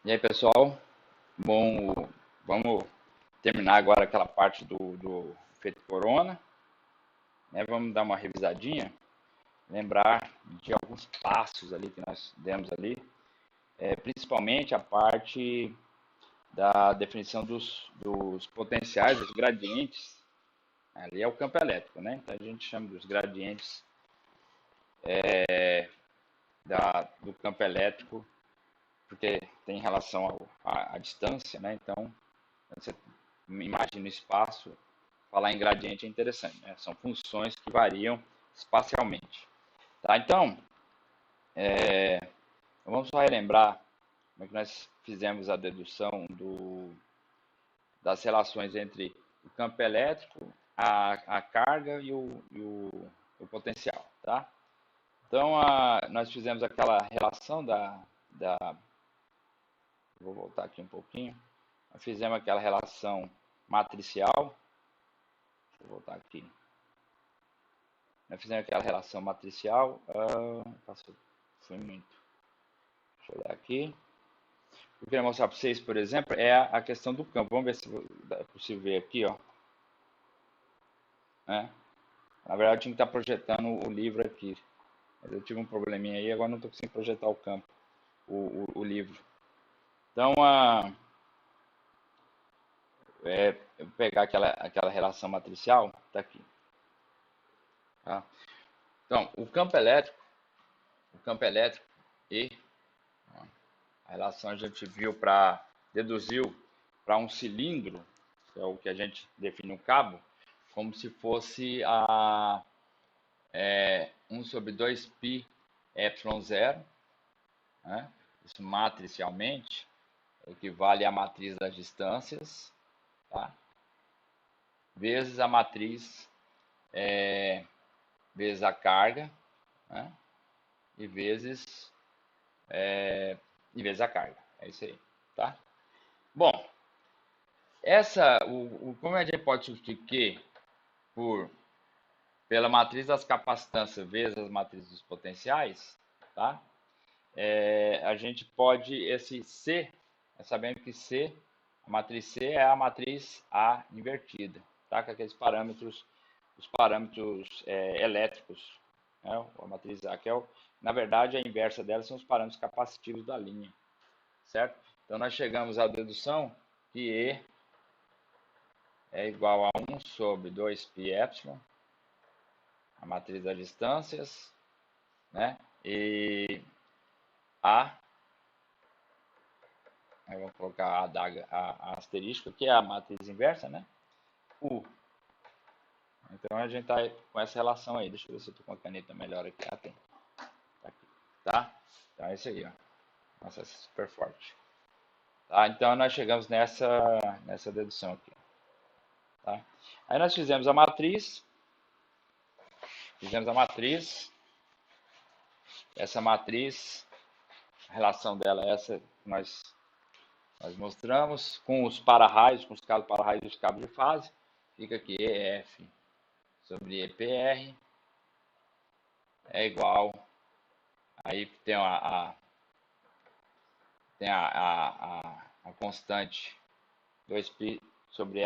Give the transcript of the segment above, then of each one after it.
E aí, pessoal? Bom, vamos terminar agora aquela parte do efeito corona, né? Vamos dar uma revisadinha, lembrar de alguns passos ali que nós demos ali, principalmente a parte da definição dos potenciais, dos gradientes. Ali é o campo elétrico, né? Então a gente chama dos gradientes do campo elétrico, porque tem relação à distância, né? Então, você imagina o espaço, falar em gradiente é interessante, né? São funções que variam espacialmente. Tá? Então, vamos só relembrar como é que nós fizemos a dedução das relações entre o campo elétrico, a carga e o potencial. Tá? Então, nós fizemos aquela relação vou voltar aqui um pouquinho. Nós fizemos aquela relação matricial. Deixa eu voltar aqui. Nós fizemos aquela relação matricial. Foi muito. Deixa eu olhar aqui. O que eu queria mostrar para vocês, por exemplo, é a questão do campo. Vamos ver se é possível ver aqui, ó. Né? Na verdade, eu tinha que estar projetando o livro aqui. Mas eu tive um probleminha aí, agora não estou conseguindo projetar o campo, o livro. Então, eu vou pegar aquela relação matricial, está aqui. Tá? Então, o campo elétrico e a relação a gente deduziu para um cilindro, que é o que a gente define um cabo, como se fosse 1 sobre 2π ε0, né? Isso matricialmente equivale à matriz das distâncias, tá? Vezes a matriz, vezes a carga, né? E vezes a carga. É isso aí, tá? Bom, como a gente pode substituir pela matriz das capacitâncias vezes as matrizes dos potenciais, tá? A gente pode, esse C, sabendo que a matriz C é a matriz A invertida, tá? Com aqueles parâmetros, os parâmetros elétricos, né? A matriz A, na verdade, a inversa dela são os parâmetros capacitivos da linha, certo? Então, nós chegamos à dedução que E é igual a 1 sobre 2πε, a matriz das distâncias, né? E A, aí vamos colocar a asterisco, que é a matriz inversa, né? U. Então a gente está com essa relação aí. Deixa eu ver se eu estou com a caneta melhor aqui. Tem. Tá aqui. Tá? Então é isso aí, ó. Nossa, é super forte. Tá? Então nós chegamos nessa dedução aqui. Tá? Aí nós fizemos a matriz. Essa matriz, a relação dela é essa que nós mostramos, com os para-raios, com os cabos para-raios e os cabos de fase. Fica aqui EF sobre EPR é igual. Aí tem a constante 2π sobre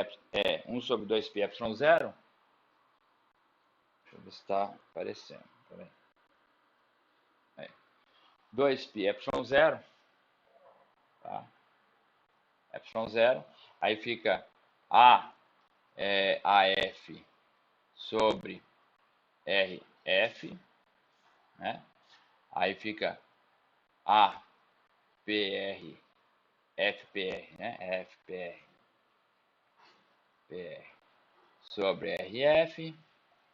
1 sobre 2π ε0. Deixa eu ver se está aparecendo. Aí. 2π ε0. Tá? ε0. Aí fica AF sobre RF. Né? Aí fica APR, FPR, né? FPR, PR sobre RF.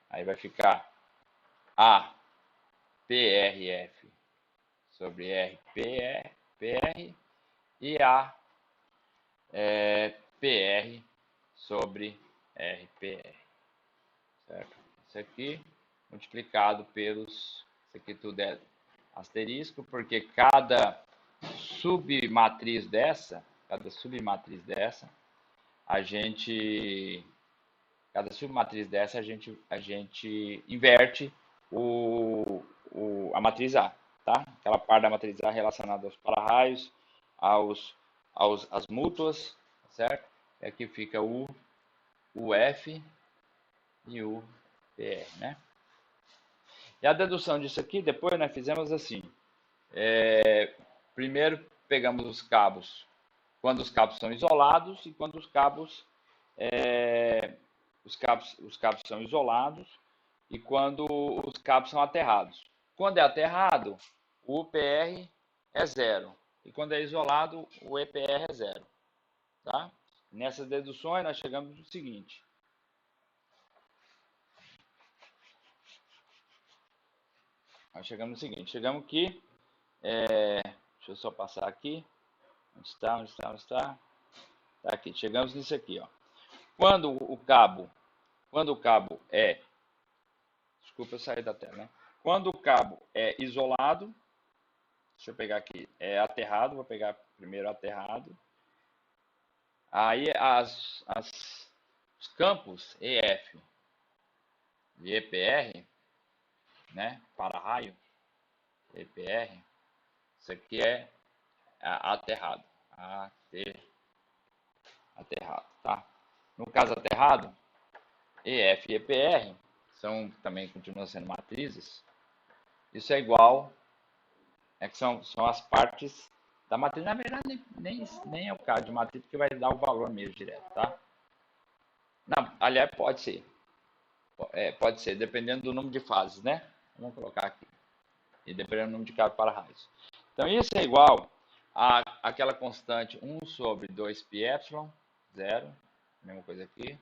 Aí vai ficar APRF sobre RPR e PR sobre RPR. Certo? Isso aqui multiplicado pelos... Isso aqui tudo é asterisco, porque cada submatriz dessa, a gente inverte a matriz A, tá? Aquela parte da matriz A relacionada aos para-raios as mútuas, certo? E aqui fica o F e o PR, né? E a dedução disso aqui, depois nós fizemos assim. Primeiro pegamos os cabos, quando os cabos são isolados e quando os cabos são isolados e quando os cabos são aterrados. Quando é aterrado, o UPR é 0. E quando é isolado, o EPR é 0. Tá? Nessas deduções, nós chegamos no seguinte. Chegamos que... deixa eu só passar aqui. Onde está? Tá aqui. Chegamos nisso aqui. Ó. Quando o cabo é... Desculpa eu sair da tela, né? Quando o cabo é isolado, deixa eu pegar aqui, é aterrado, vou pegar primeiro aterrado. Aí os campos EF e EPR, né, para raio, EPR, isso aqui é aterrado, aterrado, tá? No caso aterrado, EF e EPR continuam sendo matrizes. Isso é igual, que são as partes da matriz. Na verdade, nem é o caso de matriz, porque vai dar o valor mesmo direto, tá? Não, aliás, pode ser. Pode ser, dependendo do número de fases, né? Vamos colocar aqui. E dependendo do número de cabos para raios. Então, isso é igual àquela constante 1 sobre 2π, 0. Mesma coisa aqui.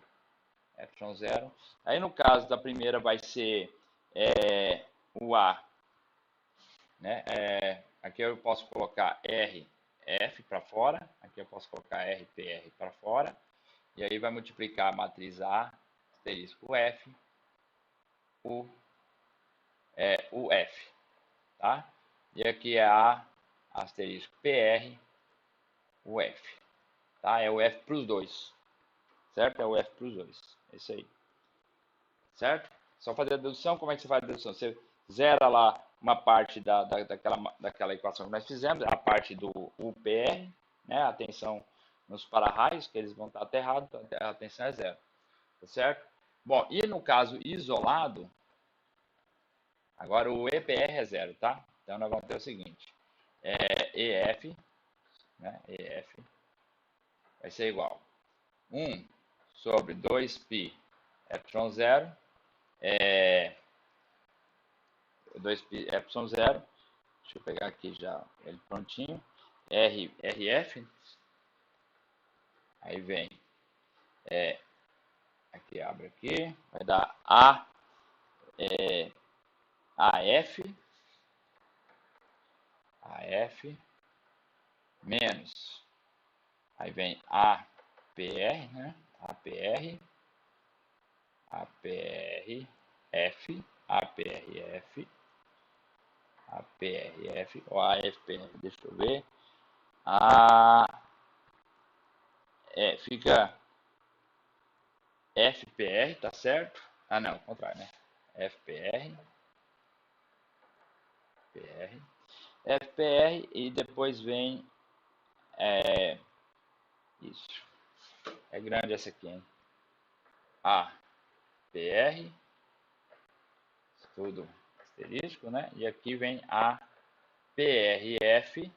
Epsilon 0. Aí, no caso da primeira, vai ser o A. Né? Aqui eu posso colocar RF para fora. Aqui eu posso colocar RPR para fora. E aí vai multiplicar a matriz A, asterisco F, o F. Tá? E aqui é A, asterisco PR, o F. Tá? É o F para os dois. Certo? É o F para os dois. É isso aí. Certo? Só fazer a dedução. Como é que você faz a dedução? Você zera lá uma parte daquela equação que nós fizemos, a parte do UPR, né? A tensão nos para-raios, que eles vão estar aterrados, a tensão é 0. Tá certo? Bom, e no caso isolado, agora o EPR é 0, tá? Então nós vamos ter o seguinte, EF, né? EF vai ser igual 1 sobre 2π epsilon 0, 2π epsilon 0, deixa eu pegar aqui já ele prontinho, RF, aí vem, aqui abre aqui, vai dar AF menos, aí vem APR, né? APRF, ou AFPR, deixa eu ver, fica FPR, tá certo? Ah, não, ao contrário, né? FPR, FPR e depois vem isso. É grande essa aqui, hein? APR, tudo asterisco, né? E aqui vem a PRF,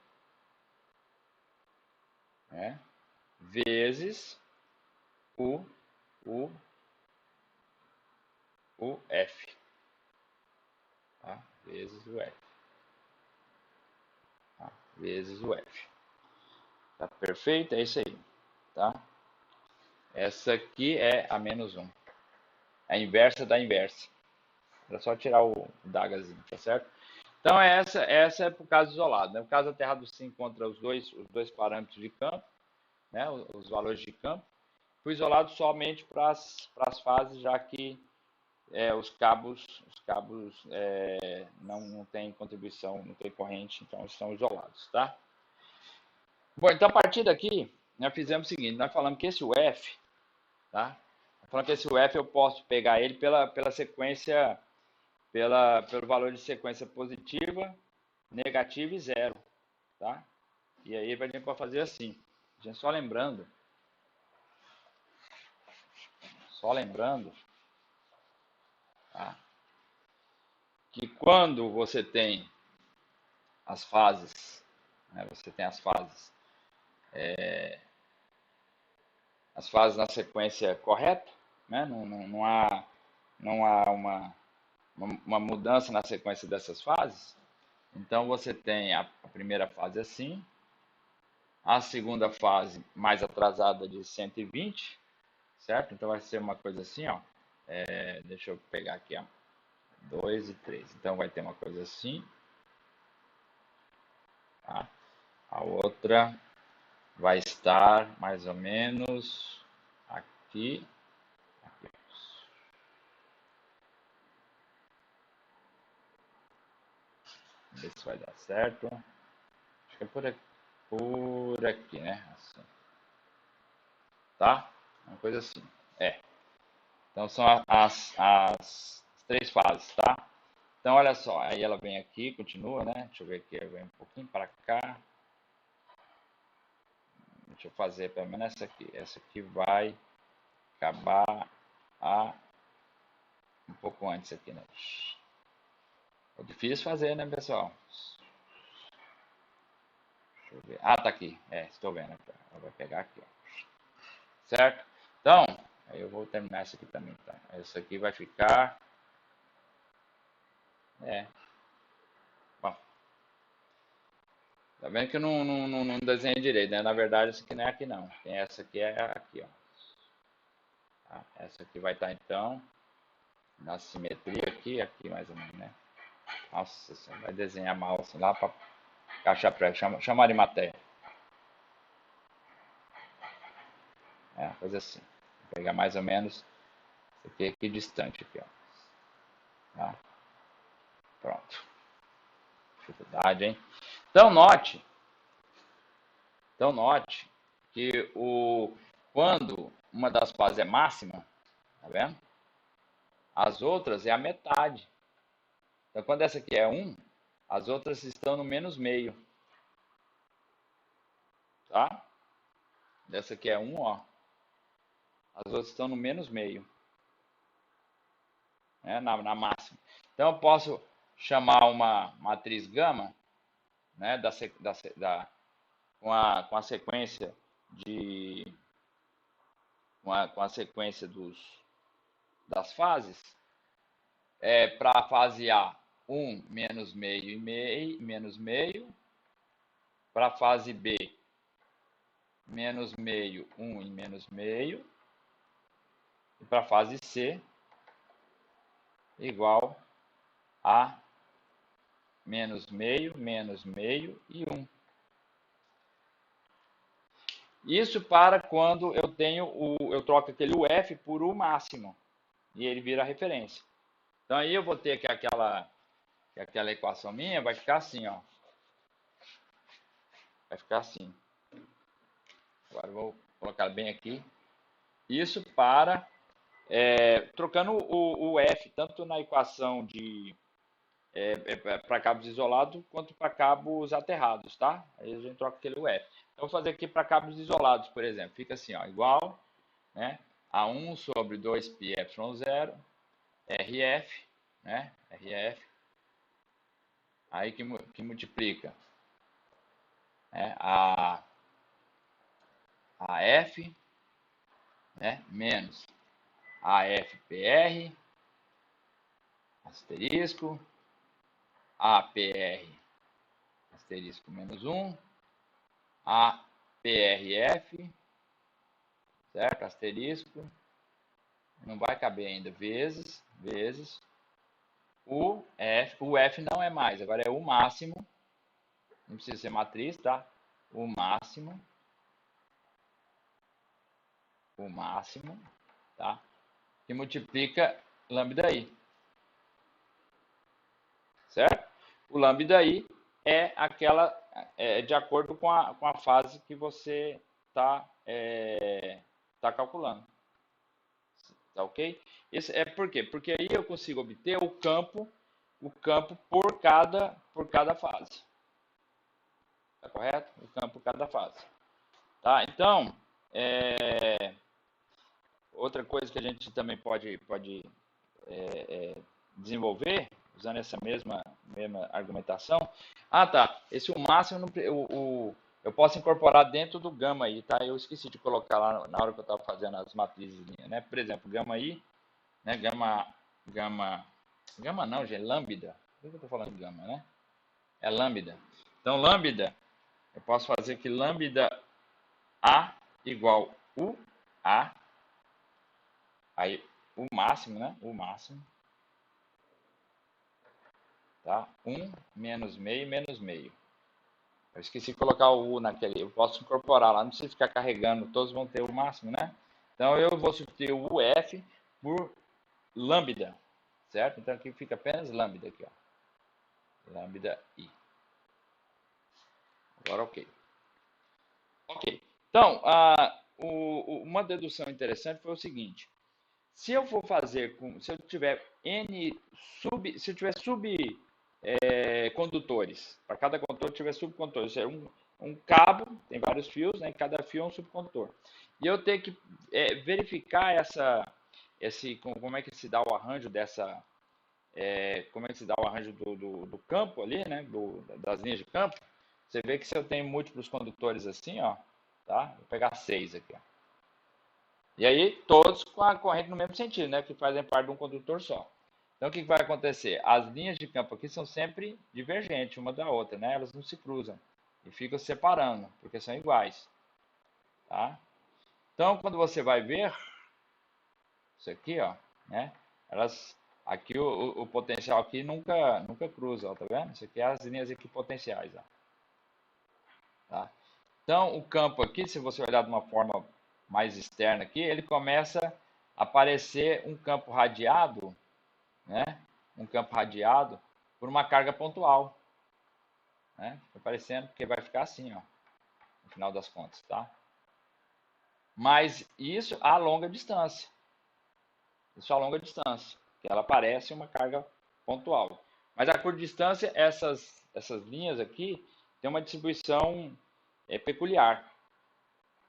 né? Vezes o F, tá? Vezes o F, tá? Vezes o F. Tá perfeito? É isso aí, tá? Essa aqui é a menos 1. A inversa da inversa. Era só tirar o dagazinho, tá certo? Então, essa é para o caso isolado. Né? No caso aterrado, se encontra os dois parâmetros de campo, né? Os valores de campo. Fui isolado somente para as fases, já que os cabos não tem contribuição, não tem corrente, então estão isolados, tá? Bom, então a partir daqui, nós fizemos o seguinte, nós falamos que esse UF, tá? Falando que esse UF eu posso pegar ele pela sequência, pelo valor de sequência positiva, negativa e 0, tá? E aí a gente pode fazer assim. A gente só lembrando, tá? Que quando você tem as fases, né, você tem as fases na sequência correta, né? Não há uma mudança na sequência dessas fases. Então você tem a primeira fase assim, a segunda fase mais atrasada de 120, certo? Então vai ser uma coisa assim, ó. Deixa eu pegar aqui, ó. 2 e 3. Então vai ter uma coisa assim, tá? A outra vai estar mais ou menos aqui. Aqui. Vamos ver se vai dar certo. Acho que é por aqui, né? Assim. Tá? Uma coisa assim. Então são as três fases, tá? Então olha só, aí ela vem aqui, continua, né? Deixa eu ver aqui, vem um pouquinho para cá. Deixa eu fazer pelo menos essa aqui. Essa aqui vai acabar um pouco antes aqui, né? É difícil fazer, né, pessoal? Deixa eu ver. Ah, tá aqui. Estou vendo. Ela vai pegar aqui, ó. Certo? Então, aí eu vou terminar essa aqui também, tá? Essa aqui vai ficar... Bom, tá vendo que eu não desenhei direito, né? Na verdade, essa aqui não é aqui, não. Essa aqui é aqui, ó. Tá? Essa aqui vai estar, então, na simetria aqui mais ou menos, né? Nossa, você vai desenhar mal assim lá para caixa prego, chama Arimateia. Coisa assim. Vou pegar mais ou menos isso aqui distante aqui, ó. Tá? Pronto. Dificuldade, hein? Então note que quando uma das fases é máxima, tá vendo? As outras é a metade. Então quando essa aqui é 1, as outras estão no menos meio. Tá? Dessa aqui é 1, ó. As outras estão no menos meio. Né? Na máxima. Então eu posso chamar uma matriz gama, né? Com a sequência com a sequência das fases, para a fase A, 1 menos meio e menos meio, para a fase B, menos meio, 1 e menos meio, e para a fase C, igual a menos meio e 1. Isso para quando eu troco aquele UF por U máximo, e ele vira referência. Então aí eu vou ter que aquela equação minha vai ficar assim, ó. Vai ficar assim. Agora eu vou colocar bem aqui. Isso para trocando o F tanto na equação para cabos isolados quanto para cabos aterrados, tá? Aí a gente troca aquele UF. Então, vou fazer aqui para cabos isolados, por exemplo. Fica assim, ó, igual, né, a 1 sobre 2πε0 RF, né? RF. Aí que multiplica, né, a F, né, menos a FPR, asterisco, APR, asterisco menos 1, APRF, certo? Asterisco, não vai caber ainda, vezes, o F não é mais, agora é o máximo, não precisa ser matriz, tá? O máximo, tá? Que multiplica lambda i, certo? O lambda i é de acordo com a fase que você está calculando. Tá ok? Isso é por quê? Porque aí eu consigo obter o campo por cada fase. Tá correto? O campo cada fase. Tá? Então, outra coisa que a gente também pode desenvolver, usando essa mesma argumentação. Ah, tá. Esse o máximo, eu posso incorporar dentro do gama aí, tá? Eu esqueci de colocar lá na hora que eu estava fazendo as matrizes, né? Por exemplo, gama aí, né? Gama não, gente, lambda. Por que eu estou falando de gama, né? É lambda. Então, lambda, eu posso fazer que lambda A igual U A, aí o máximo, né? O máximo, tá? 1 menos meio menos meio. Eu esqueci de colocar o U naquele. Eu posso incorporar lá, não precisa ficar carregando, todos vão ter o máximo, né? Então eu vou substituir o UF por lambda, certo? Então aqui fica apenas lambda aqui, ó. Lambda I. Agora ok. Ok. Então, uma dedução interessante foi o seguinte: se eu for fazer se eu tiver se eu tiver condutores, para cada condutor tiver subcondutores, ou seja, um cabo, tem vários fios, né? Cada fio é um subcondutor. E eu tenho que verificar como é que se dá o arranjo como é que se dá o arranjo do campo ali, né? Das linhas de campo. Você vê que se eu tenho múltiplos condutores assim, ó, tá? Vou pegar 6 aqui, ó. E aí, todos com a corrente no mesmo sentido, né? Que fazem parte de um condutor só. Então, o que vai acontecer? As linhas de campo aqui são sempre divergentes uma da outra, né? Elas não se cruzam e ficam separando, porque são iguais, tá? Então, quando você vai ver isso aqui, ó, né? Aqui o potencial aqui nunca cruza, ó, tá vendo? Isso aqui é as linhas equipotenciais, ó, tá? Então, o campo aqui, se você olhar de uma forma mais externa aqui, ele começa a aparecer um campo radiado, né? Um campo radiado por uma carga pontual, né? Aparecendo, porque vai ficar assim, ó, no final das contas, tá? Mas isso a longa distância. Isso a longa distância, que ela parece uma carga pontual. Mas a curta distância, essas linhas aqui, tem uma distribuição peculiar,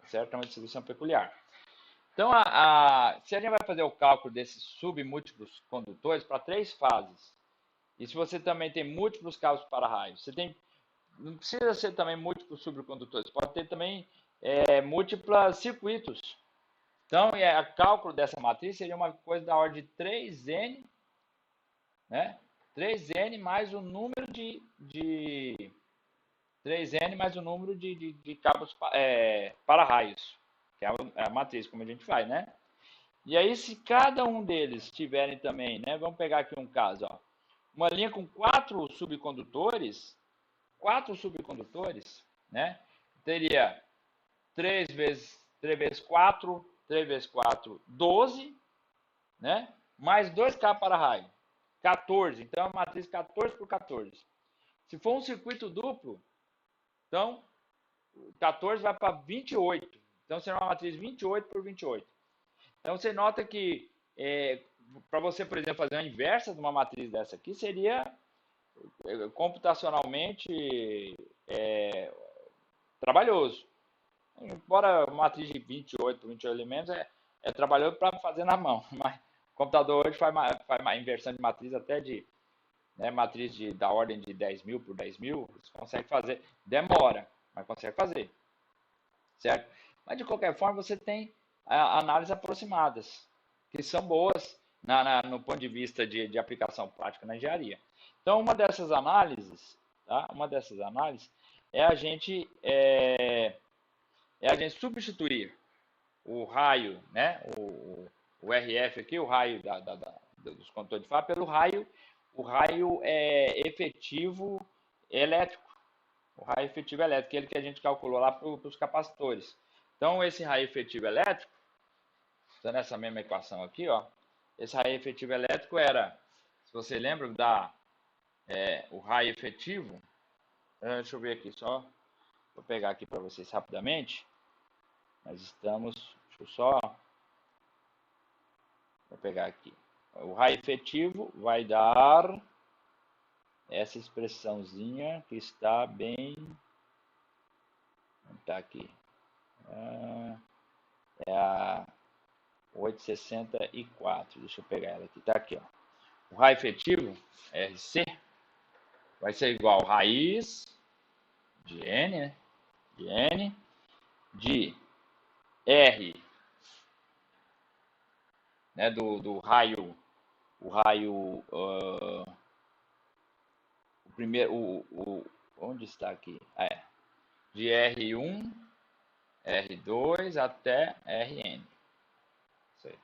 certo? É uma distribuição peculiar. Então, se a gente vai fazer o cálculo desses submúltiplos condutores para 3 fases, e se você também tem múltiplos cabos para-raios, não precisa ser também múltiplos subcondutores, pode ter também múltiplos circuitos. Então, o cálculo dessa matriz seria uma coisa da ordem de 3n, né? 3n mais o número de 3n mais o número de cabos para-raios, que é a matriz, como a gente faz, né? E aí, se cada um deles tiverem também, né? Vamos pegar aqui um caso, ó. Uma linha com 4 subcondutores, né? Teria 3 vezes 4, 3 vezes 4, 12, né? Mais 2 cabos para-raio, 14. Então, é uma matriz 14 por 14. Se for um circuito duplo, então, 14 vai para 28. Então, será uma matriz 28 por 28. Então, você nota que, para você, por exemplo, fazer a inversa de uma matriz dessa aqui, seria computacionalmente trabalhoso. Embora a matriz de 28 por 28 elementos é trabalhoso para fazer na mão, mas o computador hoje faz uma inversão de matriz até de matriz da ordem de 10.000 por 10.000, você consegue fazer, demora, mas consegue fazer, certo? Mas de qualquer forma você tem análises aproximadas, que são boas no ponto de vista de aplicação prática na engenharia. Então uma dessas análises, tá? Uma dessas análises é a gente substituir o raio, né? O RF aqui, o raio dos condutores de fábrica, pelo o raio efetivo elétrico. O raio efetivo elétrico, aquele que a gente calculou lá para os capacitores. Então, esse raio efetivo elétrico, usando essa mesma equação aqui, ó, esse raio efetivo elétrico era, se você lembra, o raio efetivo, deixa eu ver aqui só, vou pegar aqui para vocês rapidamente. Nós estamos, deixa eu só, vou pegar aqui. O raio efetivo vai dar essa expressãozinha que está bem está aqui? É a 864. Deixa eu pegar ela aqui. Está aqui, ó. O raio efetivo, RC, vai ser igual a raiz de N, né? De N, de R, né? Do raio, o raio, o primeiro, onde está aqui? De R1, R2 até Rn. Isso aí.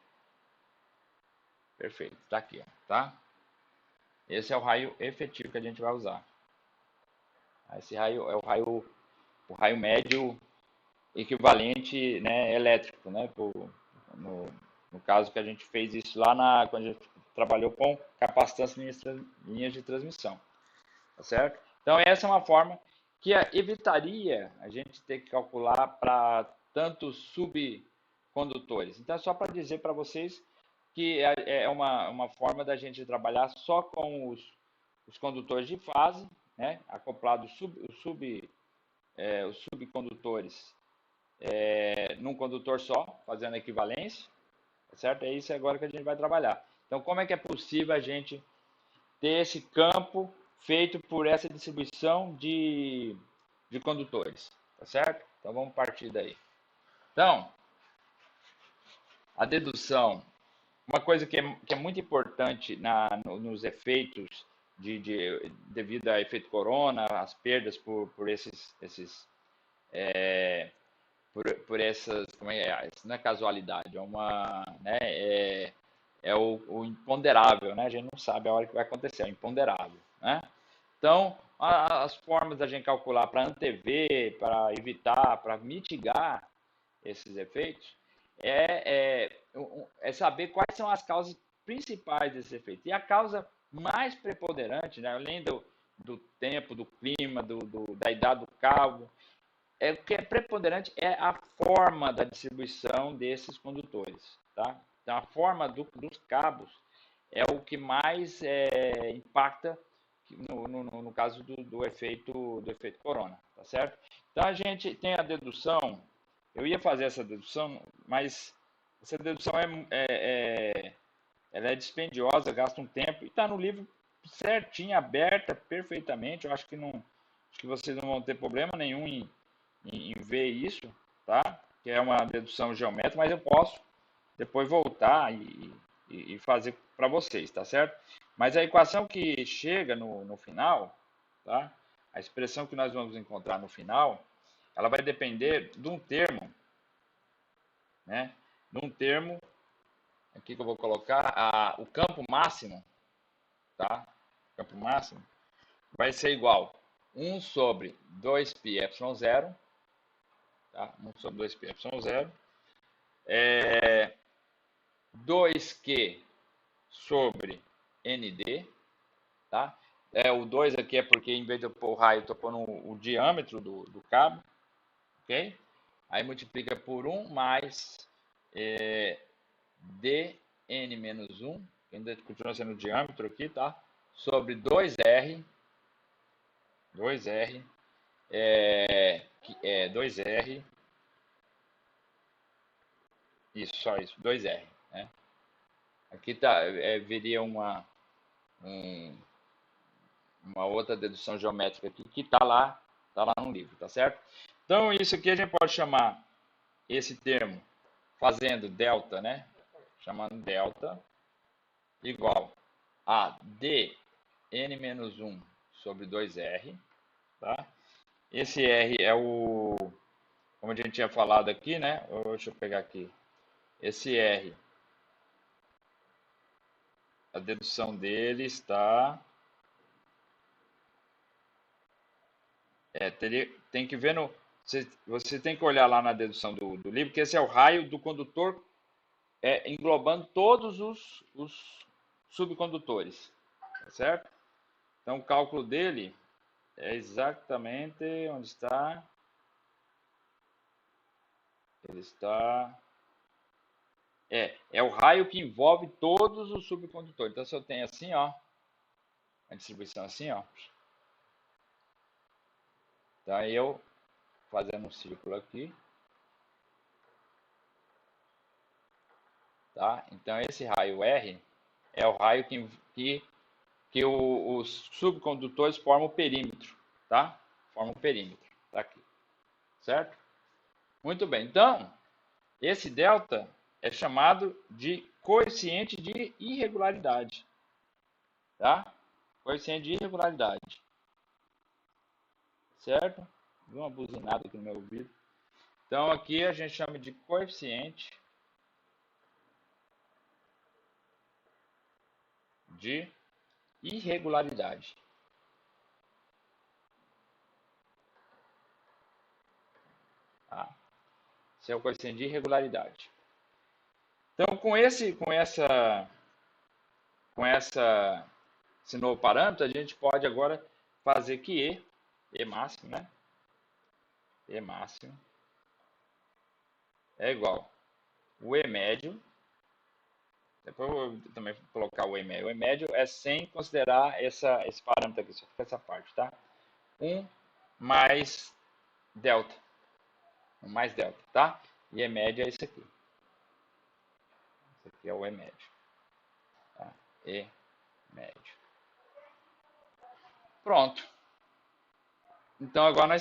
Perfeito, está aqui, ó, tá? Esse é o raio efetivo que a gente vai usar. Esse raio é o raio médio equivalente, né, elétrico, né, no caso que a gente fez isso lá quando a gente trabalhou com capacitância em linhas de transmissão, tá certo? Então essa é uma forma que evitaria a gente ter que calcular para tantos subcondutores. Então é só para dizer para vocês que é uma forma da gente trabalhar só com os condutores de fase, né, acoplados os subcondutores num condutor só, fazendo a equivalência, tá certo? É isso agora que a gente vai trabalhar. Então, como é que é possível a gente ter esse campo feito por essa distribuição de condutores, tá certo? Então, vamos partir daí. Então, a dedução, uma coisa que é muito importante nos efeitos devido ao efeito corona, as perdas por por essas, como isso não é casualidade, né, o imponderável, né? A gente não sabe a hora que vai acontecer, é o imponderável, né? Então, as formas da gente calcular para antever, para evitar, para mitigar esses efeitos, é saber quais são as causas principais desse efeito. E a causa mais preponderante, né, além do tempo, do clima, da idade do cabo, o que é preponderante é a forma da distribuição desses condutores, tá? Então, a forma dos cabos é o que mais impacta no caso do efeito corona, tá certo? Então, a gente tem a dedução, eu ia fazer essa dedução, mas essa dedução ela é dispendiosa, gasta um tempo, e está no livro certinho, aberta, perfeitamente, eu acho que vocês não vão ter problema nenhum em ver isso, tá? Que é uma dedução geométrica, mas eu posso depois voltar e fazer para vocês, tá certo? Mas a equação que chega no final, tá? A expressão que nós vamos encontrar no final, ela vai depender de um termo, né? De um termo, aqui que eu vou colocar, o campo máximo, tá? O campo máximo vai ser igual 1 sobre 2πε0, tá? 1 sobre 2πε0, 2Q sobre ND, tá? O 2 aqui é porque em vez de eu pôr o raio, eu estou pondo o diâmetro do cabo, ok? Aí multiplica por 1 mais dn menos 1, que ainda continua sendo o diâmetro aqui, tá? Sobre 2R, 2R, 2R, isso, só isso, 2R, né? Aqui viria uma outra dedução geométrica aqui que está lá no livro, tá certo? Então, isso aqui a gente pode chamar esse termo fazendo delta, né? Chamando delta igual a dn menos 1 sobre 2R, tá? Esse R é como a gente tinha falado aqui, né? Deixa eu pegar aqui. Esse R, a dedução dele está... tem que ver você tem que olhar lá na dedução do livro, que esse é o raio do condutor englobando todos os subcondutores, tá certo? Então o cálculo dele é exatamente onde está. Ele está... É o raio que envolve todos os subcondutores. Então se eu tenho assim, ó, a distribuição assim, ó, então aí eu fazendo um círculo aqui. Tá? Então, esse raio R é o raio que os subcondutores formam o perímetro. Tá? Formam o perímetro. Tá aqui. Certo? Muito bem. Então, esse delta é chamado de coeficiente de irregularidade. Tá? Coeficiente de irregularidade. Certo? Deu uma buzinada aqui no meu ouvido. Então, aqui a gente chama de coeficiente de irregularidade. Tá? Esse é o coeficiente de irregularidade. Então, com esse novo parâmetro, a gente pode agora fazer que E máximo, né? E máximo é igual o E médio. Depois eu vou também colocar o E médio. O E médio é sem considerar esse parâmetro aqui, só fica essa parte, tá? 1 mais delta. 1 mais delta, tá? E E médio é isso aqui. Esse aqui é o E médio. Tá? E médio. Pronto. Então agora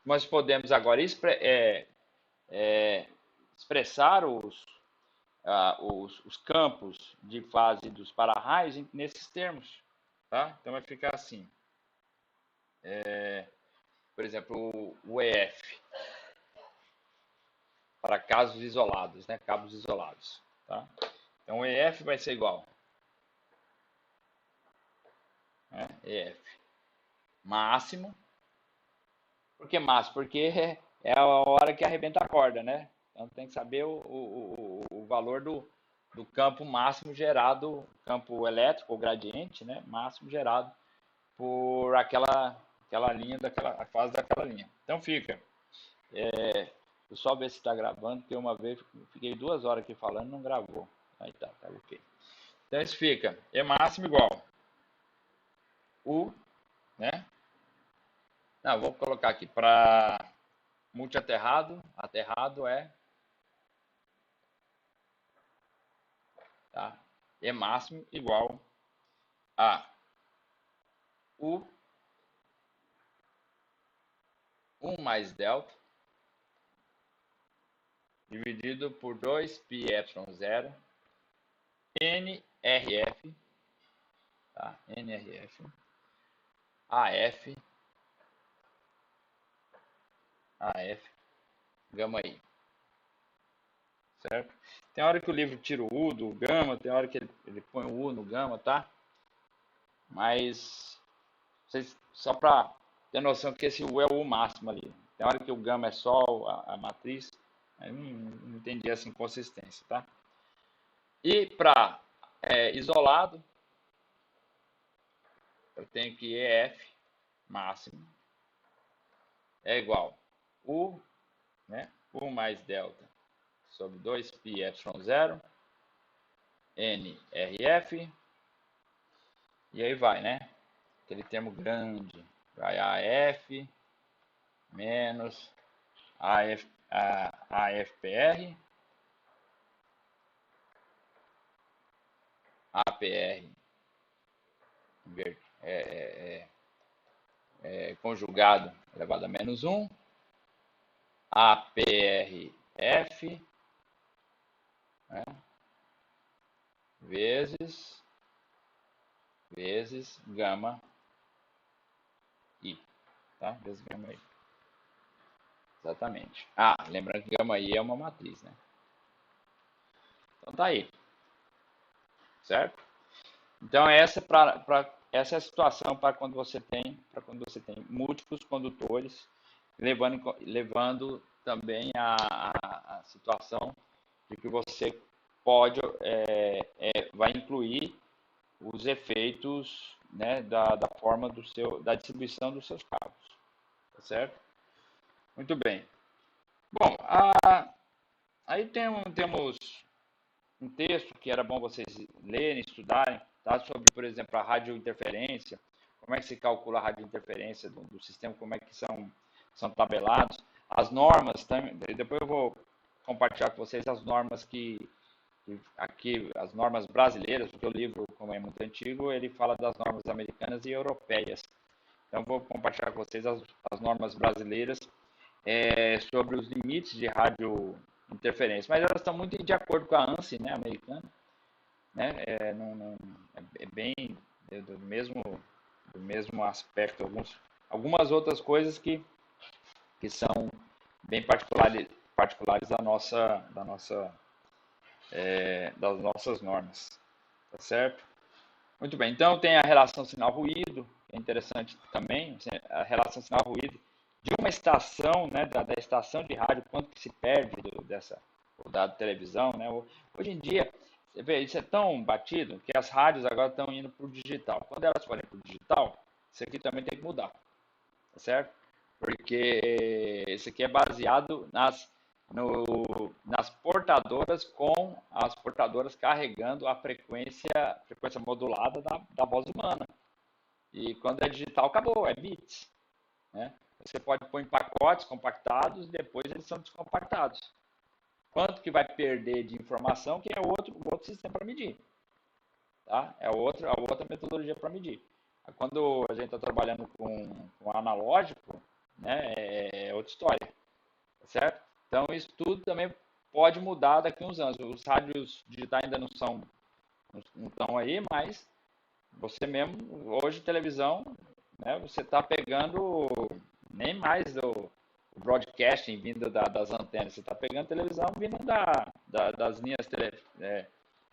nós podemos agora expressar os campos de fase dos para-raios nesses termos. Tá? Então vai ficar assim. Por exemplo, o EF, para casos isolados, né? Cabos isolados. Tá? Então o EF vai ser igual. Né? EF. Máximo. Por que máximo? Porque é a hora que arrebenta a corda, né? Então tem que saber o valor do campo máximo gerado, campo elétrico, ou gradiente, né? Máximo gerado por aquela linha, a fase daquela linha. Então fica. Eu só ver se está gravando, porque uma vez fiquei 2 horas aqui falando e não gravou. Aí tá ok. Então isso fica E máximo igual U, né? Não, vou colocar aqui para multiaterrado, aterrado é tá? E máximo igual a U 1 mais delta dividido por 2πε0 NRF, tá? NRF AF gama I. Certo? Tem hora que o livro tira o U do gama, tem hora que ele põe o U no gama, tá? Mas só para ter noção que esse U é o U máximo ali. Tem hora que o gama é só a matriz, eu não entendi essa inconsistência, tá? E para isolado, eu tenho que EF máximo é igual U, né? U mais delta sobre 2πε0 NRF, e aí vai, né? Aquele termo grande, vai AF menos AFPR, APR conjugado elevado a menos 1, APRF, né? vezes gama I, tá? Vezes gama I. Exatamente. Lembrando que gama I é uma matriz, né? Então tá aí. Certo? Então essa é a situação para quando você tem múltiplos condutores, levando também a situação de que você vai incluir os efeitos, né, da forma da distribuição dos seus cabos, tá certo? Muito bem. Bom, aí temos um texto que era bom vocês lerem, estudarem, tá? Sobre, por exemplo, a radiointerferência, como é que se calcula a radiointerferência do sistema, como é que são são tabelados. As normas, depois eu vou compartilhar com vocês as normas aqui, as normas brasileiras, porque o livro, como é muito antigo, ele fala das normas americanas e europeias. Então, vou compartilhar com vocês as normas brasileiras sobre os limites de radiointerferência. Mas elas estão muito de acordo com a ANSI, né, americana. Né? É bem do mesmo aspecto. Algumas outras coisas que são bem particulares das nossas normas. Tá certo? Muito bem, então tem a relação sinal-ruído, que é interessante também, a relação sinal-ruído de uma estação, né, da estação de rádio, quanto que se perde da televisão, né? Hoje em dia, você vê, isso é tão batido que as rádios agora estão indo para o digital. Quando elas forem para o digital, isso aqui também tem que mudar, tá certo? Porque isso aqui é baseado nas portadoras, com as portadoras carregando a frequência modulada da voz humana. E quando é digital, acabou, é bits. Né? Você pode pôr em pacotes compactados e depois eles são descompactados. Quanto que vai perder de informação, que é o outro sistema para medir. Tá? É a outra metodologia para medir. Quando a gente está trabalhando com analógico, né, é outra história. Tá certo? Então, isso tudo também pode mudar daqui a uns anos. Os rádios digitais ainda não estão aí, mas você mesmo, hoje, televisão, né, você está pegando nem mais o broadcasting vindo das antenas, você está pegando televisão vindo das linhas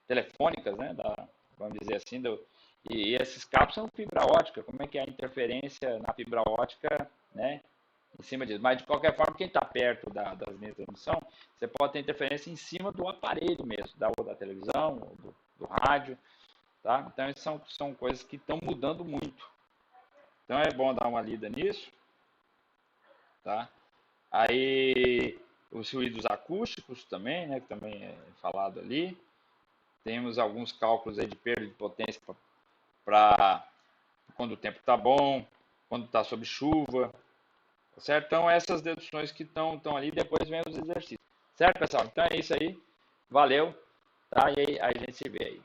telefônicas, né, vamos dizer assim, e esses cabos são fibra ótica. Como é que é a interferência na fibra ótica, né, em cima disso? Mas, de qualquer forma, quem está perto das linhas de transmissão, você pode ter interferência em cima do aparelho mesmo, da televisão, do rádio, tá? Então, isso são coisas que estão mudando muito. Então, é bom dar uma lida nisso, tá? Aí, os ruídos acústicos também, né, que também é falado ali. Temos alguns cálculos aí de perda de potência para quando o tempo está bom, quando está sob chuva, certo? Então, essas deduções que estão ali, depois vem os exercícios. Certo, pessoal? Então, é isso aí. Valeu. Tá? E aí, a gente se vê aí.